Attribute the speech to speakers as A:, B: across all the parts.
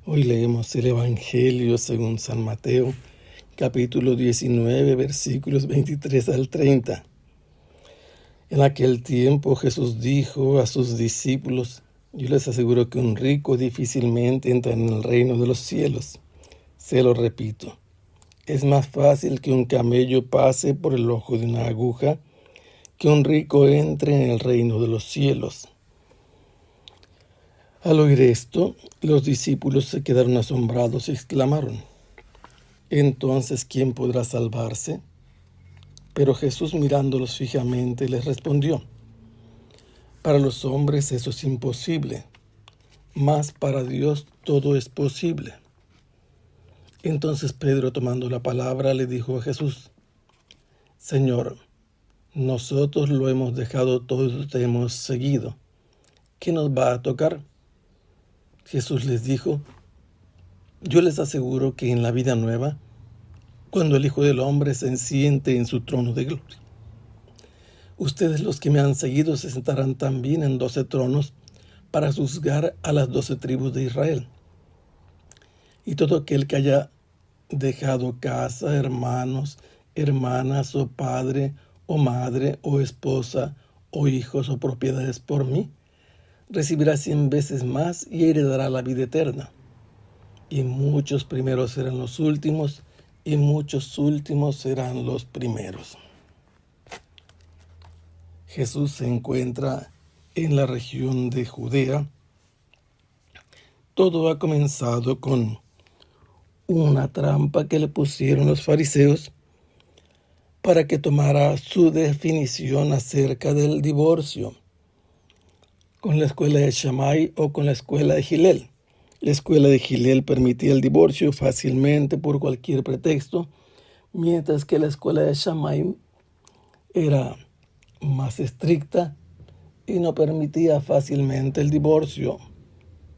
A: Hoy leemos el Evangelio según San Mateo, capítulo 19, versículos 23 al 30. En aquel tiempo Jesús dijo a sus discípulos: yo les aseguro que un rico difícilmente entra en el reino de los cielos. Se lo repito, es más fácil que un camello pase por el ojo de una aguja que un rico entre en el reino de los cielos. Al oír esto, los discípulos se quedaron asombrados y exclamaron: ¿entonces quién podrá salvarse? Pero Jesús, mirándolos fijamente, les respondió: para los hombres eso es imposible, mas para Dios todo es posible. Entonces Pedro, tomando la palabra, le dijo a Jesús: Señor, nosotros lo hemos dejado todo y te hemos seguido. ¿Qué nos va a tocar? Jesús les dijo: yo les aseguro que en la vida nueva, cuando el Hijo del Hombre se siente en su trono de gloria, ustedes, los que me han seguido, se sentarán también en 12 tronos para juzgar a las 12 tribus de Israel. Y todo aquel que haya dejado casa, hermanos, hermanas, o padre, o madre, o esposa, o hijos, o propiedades por mí, recibirá 100 veces más y heredará la vida eterna. Y muchos primeros serán los últimos, y muchos últimos serán los primeros. Jesús se encuentra en la región de Judea. Todo ha comenzado con una trampa que le pusieron los fariseos para que tomara su definición acerca del divorcio, con la escuela de Shammai o con la escuela de Hillel. La escuela de Hillel permitía el divorcio fácilmente por cualquier pretexto, mientras que la escuela de Shammai era más estricta y no permitía fácilmente el divorcio,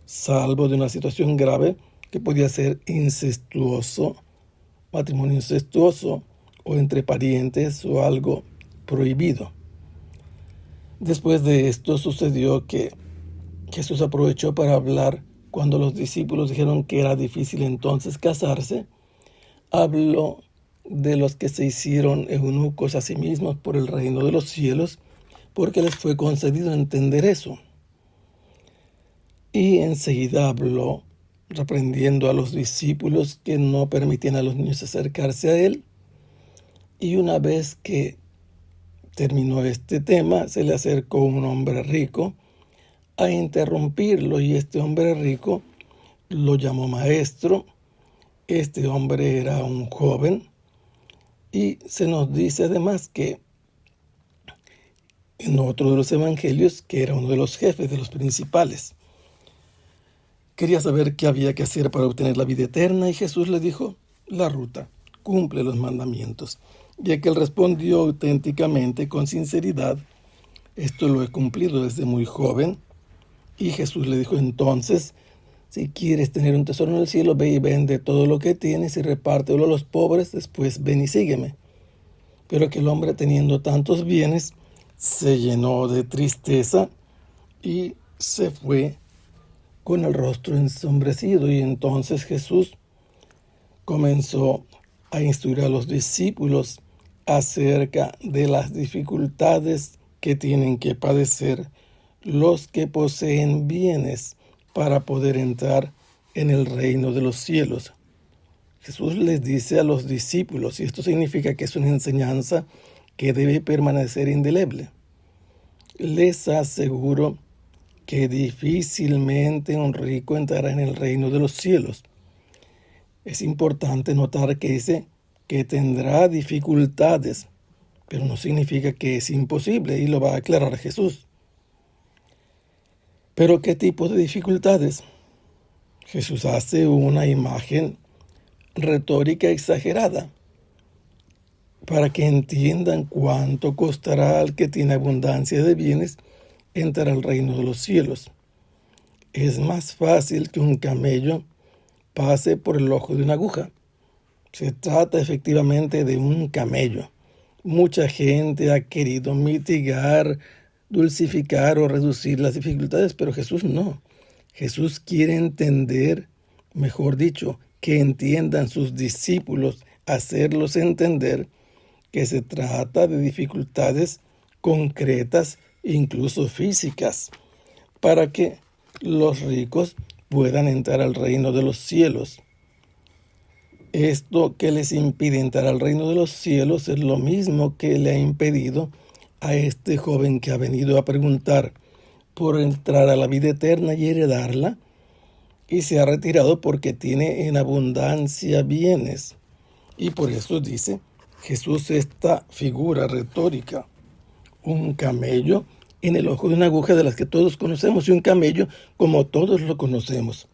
A: salvo de una situación grave que podía ser incestuoso, matrimonio incestuoso, o entre parientes, o algo prohibido. Después de esto sucedió que Jesús aprovechó para hablar. Cuando los discípulos dijeron que era difícil entonces casarse, habló de los que se hicieron eunucos a sí mismos por el reino de los cielos, porque les fue concedido entender eso. Y enseguida habló, reprendiendo a los discípulos que no permitían a los niños acercarse a él. Y una vez que terminó este tema, se le acercó un hombre rico a interrumpirlo, y este hombre rico lo llamó maestro. Este hombre era un joven, y se nos dice además que en otro de los evangelios que era uno de los jefes, de los principales. Quería saber qué había que hacer para obtener la vida eterna, y Jesús le dijo: la ruta, cumple los mandamientos. Y aquel respondió auténticamente, con sinceridad: esto lo he cumplido desde muy joven. Y Jesús le dijo entonces: si quieres tener un tesoro en el cielo, ve y vende todo lo que tienes y repártelo a los pobres, después ven y sígueme. Pero aquel hombre, teniendo tantos bienes, se llenó de tristeza y se fue con el rostro ensombrecido. Y entonces Jesús comenzó a instruir a los discípulos acerca de las dificultades que tienen que padecer los que poseen bienes para poder entrar en el reino de los cielos. Jesús les dice a los discípulos, y esto significa que es una enseñanza que debe permanecer indeleble: les aseguro que difícilmente un rico entrará en el reino de los cielos. Es importante notar que dice que tendrá dificultades, pero no significa que es imposible, y lo va a aclarar Jesús. ¿Pero qué tipo de dificultades? Jesús hace una imagen retórica exagerada para que entiendan cuánto costará al que tiene abundancia de bienes entrar al reino de los cielos. Es más fácil que un camello pase por el ojo de una aguja. Se trata efectivamente de un camello. Mucha gente ha querido mitigar, dulcificar o reducir las dificultades, pero Jesús no. Jesús quiere entender mejor dicho, que entiendan sus discípulos, hacerlos entender que se trata de dificultades concretas, incluso físicas, para que los ricos puedan entrar al reino de los cielos. Esto que les impide entrar al reino de los cielos es lo mismo que le ha impedido a este joven que ha venido a preguntar por entrar a la vida eterna y heredarla, y se ha retirado porque tiene en abundancia bienes. Y por eso dice Jesús esta figura retórica: un camello en el ojo de una aguja, de las que todos conocemos, y un camello como todos lo conocemos.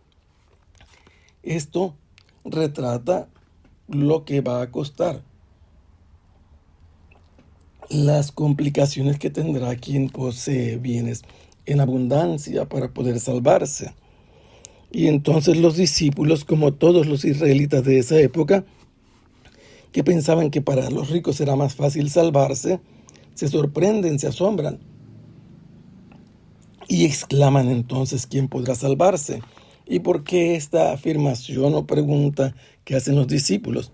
A: Esto retrata lo que va a costar, las complicaciones que tendrá quien posee bienes en abundancia para poder salvarse. Y entonces los discípulos, como todos los israelitas de esa época, que pensaban que para los ricos era más fácil salvarse, se sorprenden, se asombran y exclaman entonces: ¿quién podrá salvarse? ¿Y por qué esta afirmación o pregunta que hacen los discípulos?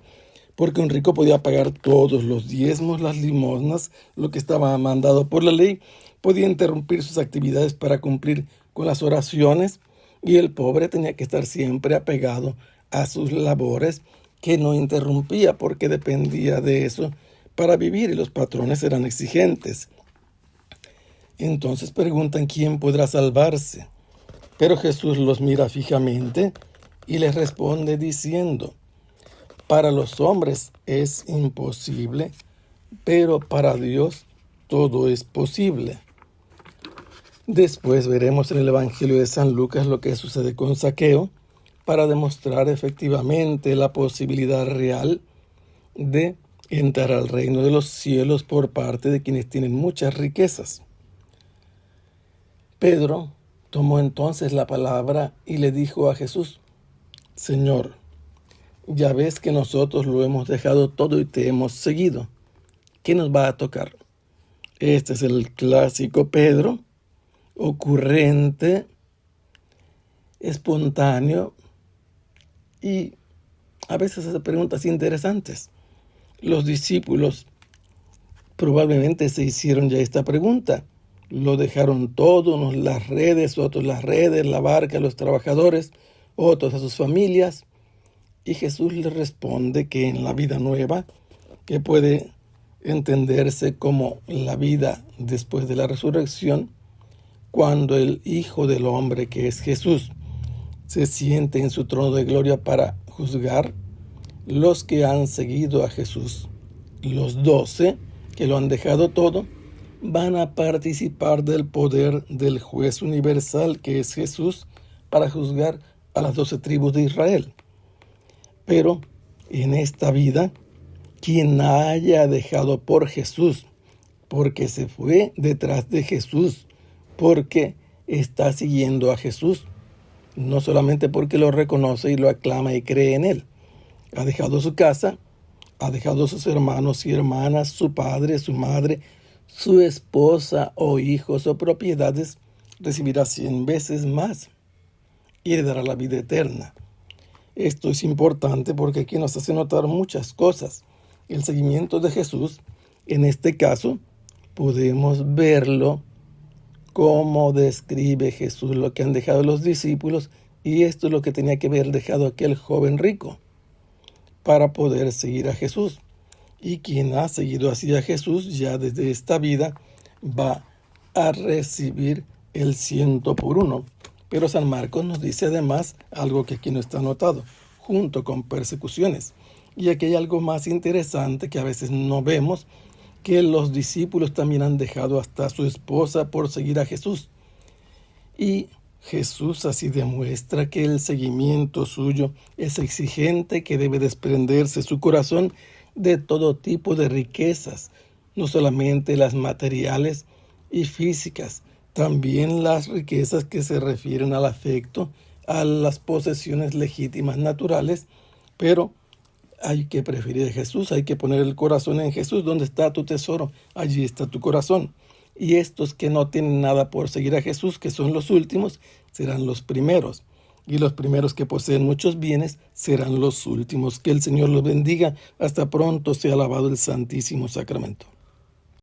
A: Porque un rico podía pagar todos los diezmos, las limosnas, lo que estaba mandado por la ley, podía interrumpir sus actividades para cumplir con las oraciones, y el pobre tenía que estar siempre apegado a sus labores, que no interrumpía porque dependía de eso para vivir, y los patrones eran exigentes. Entonces preguntan: ¿quién podrá salvarse? Pero Jesús los mira fijamente y les responde diciendo: para los hombres es imposible, pero para Dios todo es posible. Después veremos en el Evangelio de San Lucas lo que sucede con Zaqueo, para demostrar efectivamente la posibilidad real de entrar al reino de los cielos por parte de quienes tienen muchas riquezas. Pedro tomó entonces la palabra y le dijo a Jesús: Señor, ya ves que nosotros lo hemos dejado todo y te hemos seguido. ¿Qué nos va a tocar? Este es el clásico Pedro, ocurrente, espontáneo, y a veces hace preguntas interesantes. Los discípulos probablemente se hicieron ya esta pregunta. Lo dejaron todo, unos las redes, otros las redes, la barca, los trabajadores, otros a sus familias. Y Jesús les responde que en la vida nueva, que puede entenderse como la vida después de la resurrección, cuando el Hijo del Hombre, que es Jesús, se siente en su trono de gloria para juzgar, los que han seguido a Jesús, los 12 que lo han dejado todo, van a participar del poder del juez universal, que es Jesús, para juzgar a las 12 tribus de Israel. Pero en esta vida, quien haya dejado por Jesús, porque se fue detrás de Jesús, porque está siguiendo a Jesús, no solamente porque lo reconoce y lo aclama y cree en él, ha dejado su casa, ha dejado sus hermanos y hermanas, su padre, su madre, su esposa o hijos o propiedades, recibirá 100 veces más y heredará la vida eterna. Esto es importante porque aquí nos hace notar muchas cosas. El seguimiento de Jesús, en este caso, podemos verlo como describe Jesús lo que han dejado los discípulos, y esto es lo que tenía que haber dejado aquel joven rico para poder seguir a Jesús. Y quien ha seguido así a Jesús ya desde esta vida va a recibir el 100 por 1. Pero San Marcos nos dice además algo que aquí no está anotado: junto con persecuciones. Y aquí hay algo más interesante que a veces no vemos, que los discípulos también han dejado hasta a su esposa por seguir a Jesús. Y Jesús así demuestra que el seguimiento suyo es exigente, que debe desprenderse su corazón de todo tipo de riquezas, no solamente las materiales y físicas, también las riquezas que se refieren al afecto, a las posesiones legítimas naturales, pero hay que preferir a Jesús, hay que poner el corazón en Jesús. Donde está tu tesoro, allí está tu corazón. Y estos que no tienen nada por seguir a Jesús, que son los últimos, serán los primeros. y los primeros que poseen muchos bienes serán los últimos. Que el Señor los bendiga. Hasta pronto. Sea alabado el Santísimo Sacramento.